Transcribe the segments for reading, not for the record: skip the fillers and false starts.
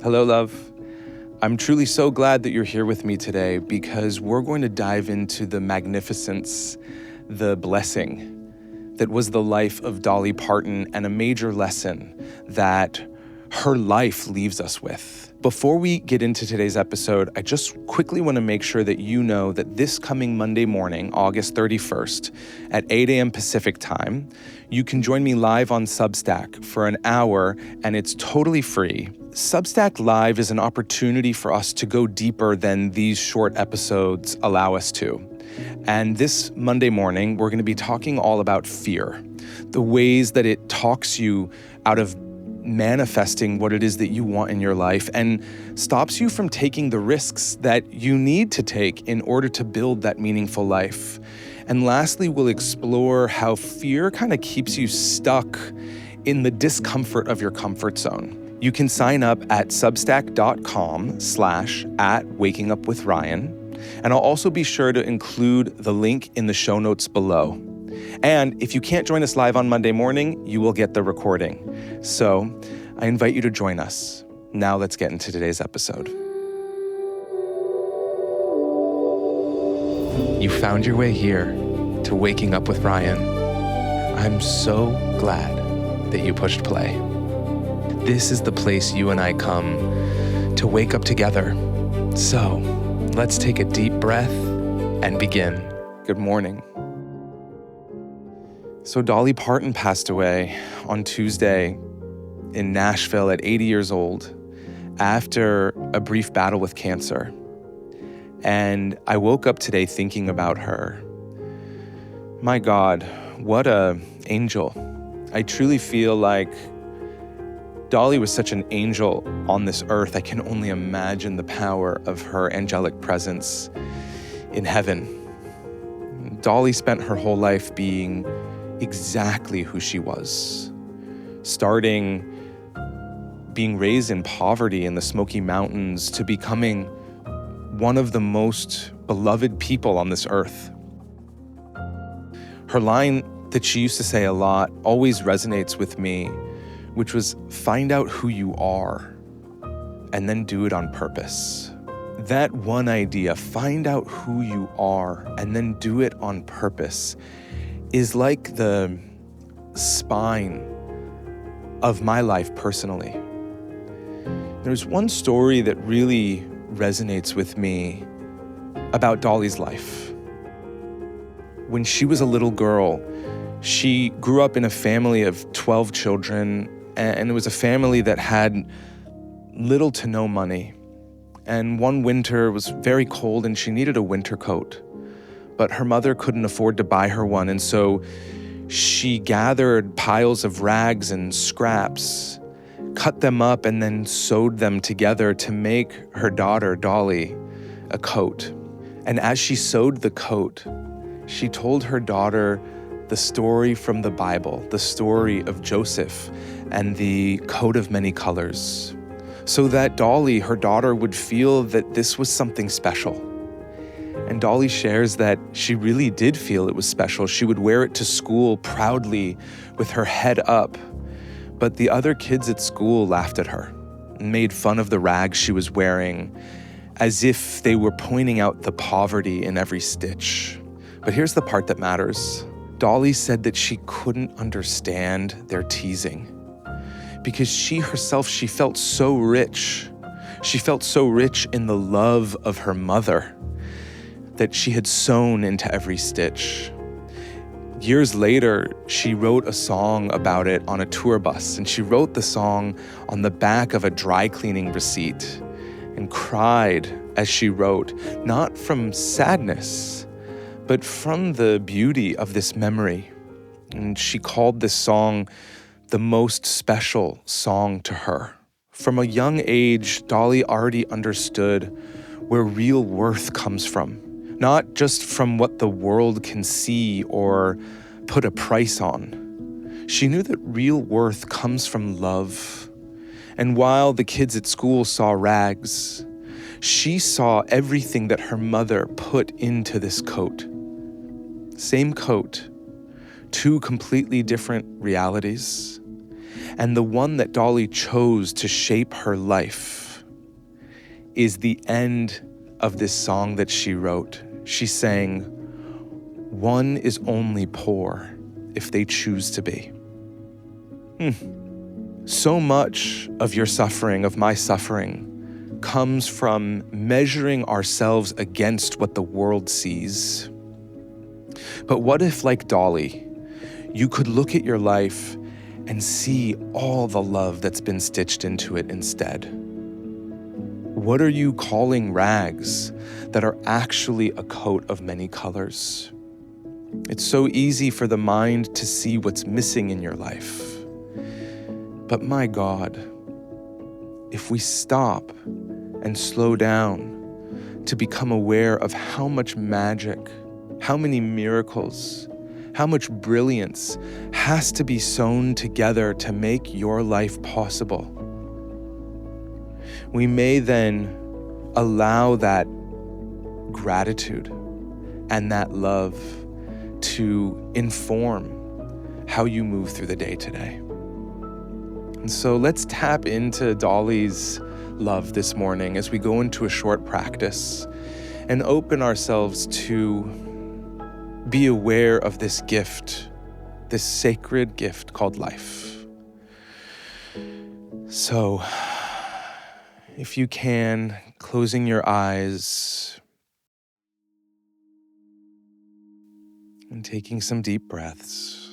Hello, love. I'm truly so glad that you're here with me today because we're going to dive into the magnificence, the blessing that was the life of Dolly Parton and a major lesson that her life leaves us with. Before we get into today's episode, I just quickly want to make sure that you know that this coming Monday morning, August 31st, at 8 a.m. Pacific time, you can join me live on Substack for an hour, and it's totally free. Substack Live is an opportunity for us to go deeper than these short episodes allow us to. And this Monday morning, we're going to be talking all about fear, the ways that it talks you out of manifesting what it is that you want in your life and stops you from taking the risks that you need to take in order to build that meaningful life. And lastly, we'll explore how fear kind of keeps you stuck in the discomfort of your comfort zone. You can sign up at substack.com/@wakingupwithryan. And I'll also be sure to include the link in the show notes below. And if you can't join us live on Monday morning, you will get the recording. So I invite you to join us. Now let's get into today's episode. You found your way here to Waking Up with Ryan. I'm so glad that you pushed play. This is the place you and I come to wake up together. So let's take a deep breath and begin. Good morning. So Dolly Parton passed away on Tuesday in Nashville at 80 years old after a brief battle with cancer. And I woke up today thinking about her. My God, what an angel. I truly feel like Dolly was such an angel on this earth. I can only imagine the power of her angelic presence in heaven. Dolly spent her whole life being exactly who she was, starting being raised in poverty in the Smoky Mountains to becoming one of the most beloved people on this earth. Her line that she used to say a lot always resonates with me, which was, find out who you are and then do it on purpose. That one idea, find out who you are and then do it on purpose, is like the spine of my life personally. There's one story that really resonates with me about Dolly's life. When she was a little girl, she grew up in a family of 12 children, and it was a family that had little to no money. And one winter was very cold and she needed a winter coat. But her mother couldn't afford to buy her one, and so she gathered piles of rags and scraps, cut them up, and then sewed them together to make her daughter, Dolly, a coat. And as she sewed the coat, she told her daughter the story from the Bible, the story of Joseph and the coat of many colors, so that Dolly, her daughter, would feel that this was something special. And Dolly shares that she really did feel it was special. She would wear it to school proudly with her head up. But the other kids at school laughed at her and made fun of the rags she was wearing as if they were pointing out the poverty in every stitch. But here's the part that matters. Dolly said that she couldn't understand their teasing because she herself, she felt so rich. She felt so rich in the love of her mother that she had sewn into every stitch. Years later, she wrote a song about it on a tour bus, and she wrote the song on the back of a dry cleaning receipt and cried as she wrote, not from sadness, but from the beauty of this memory. And she called this song the most special song to her. From a young age, Dolly already understood where real worth comes from. Not just from what the world can see or put a price on. She knew that real worth comes from love. And while the kids at school saw rags, she saw everything that her mother put into this coat. Same coat, two completely different realities. And the one that Dolly chose to shape her life is the end of this song that she wrote. She sang, "One is only poor if they choose to be." So much of your suffering, of my suffering, comes from measuring ourselves against what the world sees. But what if, like Dolly, you could look at your life and see all the love that's been stitched into it instead? What are you calling rags that are actually a coat of many colors? It's so easy for the mind to see what's missing in your life. But my God, if we stop and slow down to become aware of how much magic, how many miracles, how much brilliance has to be sewn together to make your life possible, we may then allow that gratitude and that love to inform how you move through the day today. And so let's tap into Dolly's love this morning as we go into a short practice and open ourselves to be aware of this gift, this sacred gift called life. So, if you can, closing your eyes and taking some deep breaths.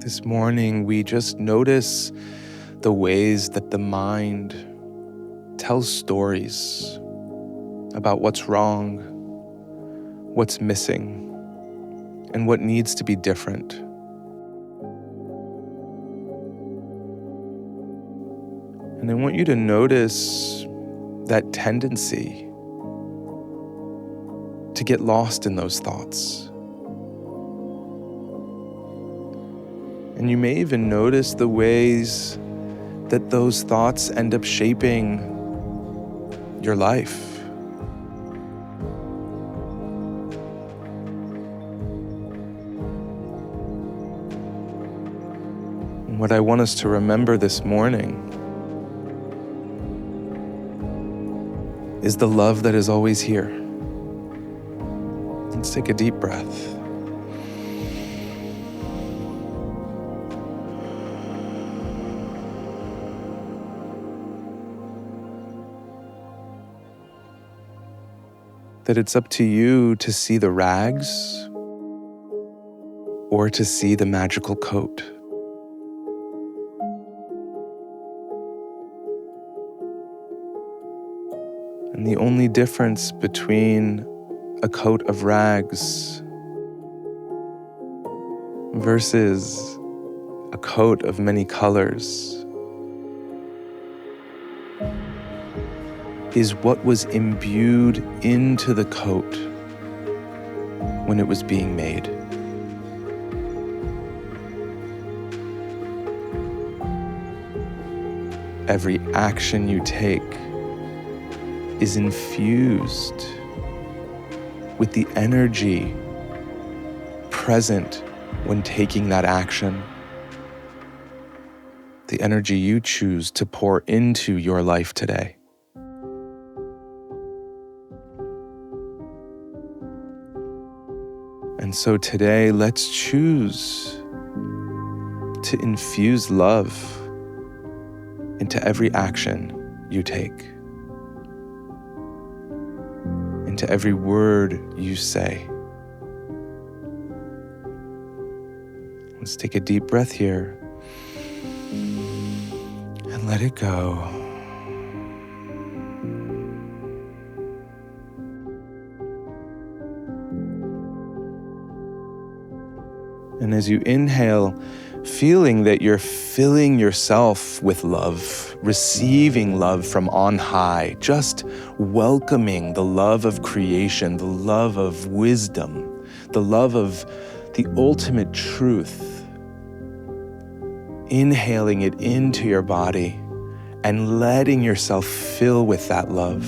This morning, we just notice the ways that the mind tells stories about what's wrong, what's missing, and what needs to be different. And I want you to notice that tendency to get lost in those thoughts. And you may even notice the ways that those thoughts end up shaping your life. And what I want us to remember this morning is the love that is always here. Let's take a deep breath. That it's up to you to see the rags or to see the magical coat. And the only difference between a coat of rags versus a coat of many colors is what was imbued into the coat when it was being made. Every action you take is infused with the energy present when taking that action, the energy you choose to pour into your life today. And so today, let's choose to infuse love into every action you take, into every word you say. Let's take a deep breath here and let it go. And as you inhale, feeling that you're filling yourself with love, receiving love from on high, just welcoming the love of creation, the love of wisdom, the love of the ultimate truth. Inhaling it into your body and letting yourself fill with that love.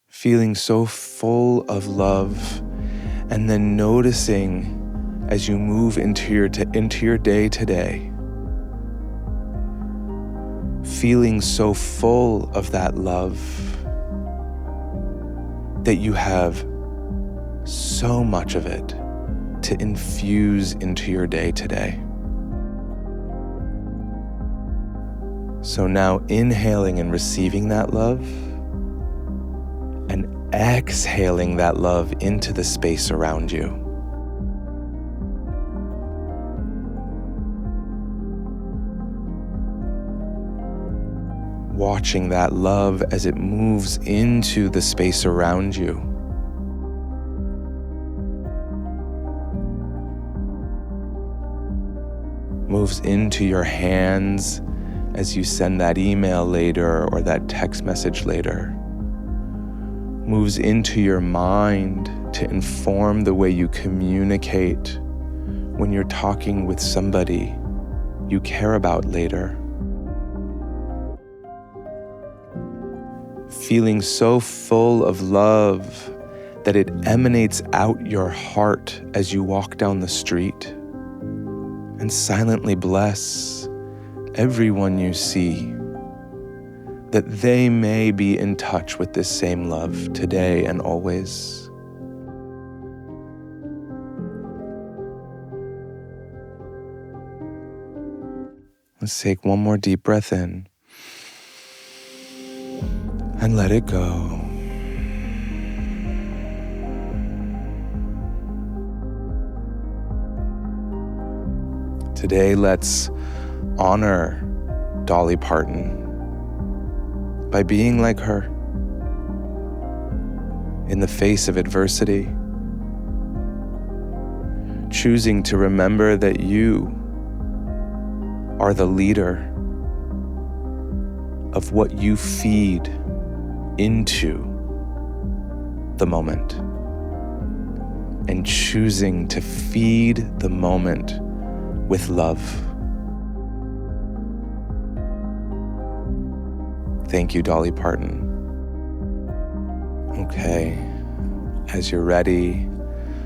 Feeling so full of love, and then noticing as you move into your day today, feeling so full of that love that you have so much of it to infuse into your day today. So now inhaling and receiving that love, and exhaling that love into the space around you. Watching that love as it moves into the space around you. Moves into your hands as you send that email later or that text message later. Moves into your mind to inform the way you communicate when you're talking with somebody you care about later. Feeling so full of love that it emanates out your heart as you walk down the street and silently bless everyone you see, that they may be in touch with this same love today and always. Let's take one more deep breath in and let it go. Today, let's honor Dolly Parton by being like her in the face of adversity, choosing to remember that you are the leader of what you feed into the moment, and choosing to feed the moment with love. Thank you, Dolly Parton. Okay, as you're ready,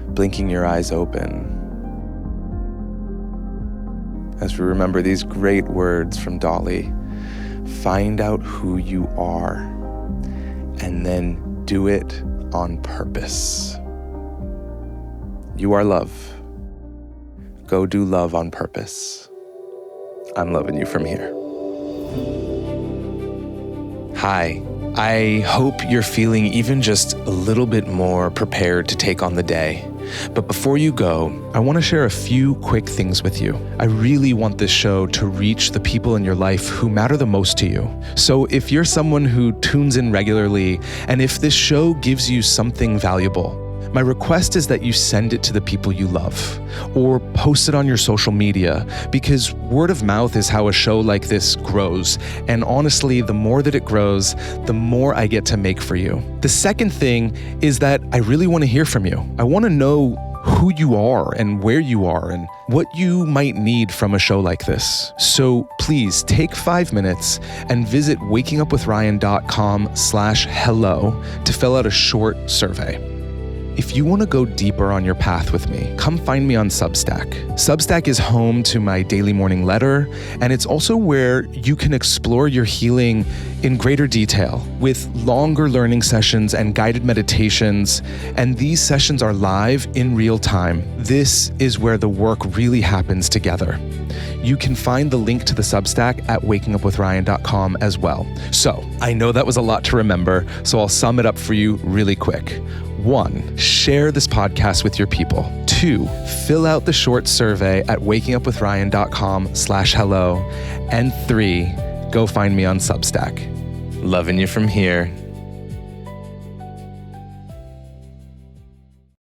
blinking your eyes open, as we remember these great words from Dolly, find out who you are and then do it on purpose. You are love. Go do love on purpose. I'm loving you from here. Hi, I hope you're feeling even just a little bit more prepared to take on the day. But before you go, I want to share a few quick things with you. I really want this show to reach the people in your life who matter the most to you. So if you're someone who tunes in regularly, and if this show gives you something valuable, my request is that you send it to the people you love or post it on your social media, because word of mouth is how a show like this grows. And honestly, the more that it grows, the more I get to make for you. The second thing is that I really want to hear from you. I want to know who you are and where you are and what you might need from a show like this. So please take 5 minutes and visit wakingupwithryan.com/hello to fill out a short survey. If you want to go deeper on your path with me, come find me on Substack. Substack is home to my daily morning letter, and it's also where you can explore your healing in greater detail with longer learning sessions and guided meditations. And these sessions are live in real time. This is where the work really happens together. You can find the link to the Substack at wakingupwithryan.com as well. So I know that was a lot to remember, so I'll sum it up for you really quick. 1, share this podcast with your people. 2, fill out the short survey at wakingupwithryan.com/hello. And 3, go find me on Substack. Loving you from here.